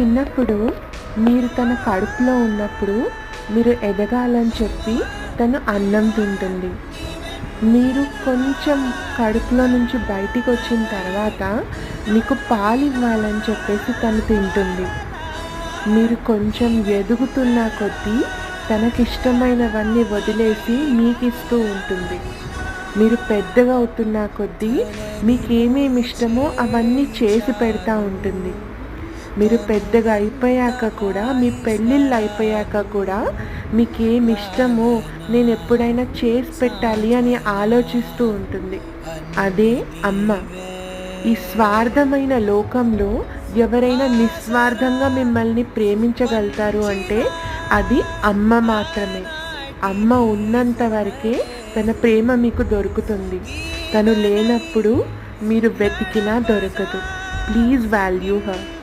చిన్నప్పుడు మీరు తన కడుపులో ఉన్నప్పుడు మీరు ఎదగాలని చెప్పి తను అన్నం తింటుంది. మీరు కొంచెం కడుపులో నుంచి బయటికి వచ్చిన తర్వాత మీకు పాలివ్వాలని చెప్పేసి తను తింటుంది. మీరు కొంచెం ఎదుగుతున్న కొద్దీ తనకిష్టమైనవన్నీ వదిలేసి మీకిస్తూ ఉంటుంది. మీరు పెద్దగా అవుతున్న కొద్దీ మీకేమేమి ఇష్టమో అవన్నీ చేసి పెడతా ఉంటుంది. మీరు పెద్దగా అయిపోయాక కూడా, మీ పెళ్ళిళ్ళు అయిపోయాక కూడా మీకేమి ఇష్టమో నేను ఎప్పుడైనా చేసి పెట్టాలి అని ఆలోచిస్తూ ఉంటుంది. అదే అమ్మ. ఈ స్వార్థమైన లోకంలో ఎవరైనా నిస్వార్థంగా మిమ్మల్ని ప్రేమించగలుగుతారు అంటే అది అమ్మ మాత్రమే. అమ్మ ఉన్నంత వరకే తన ప్రేమ మీకు దొరుకుతుంది. తను లేనప్పుడు మీరు వెతికినా దొరకదు. Please value her.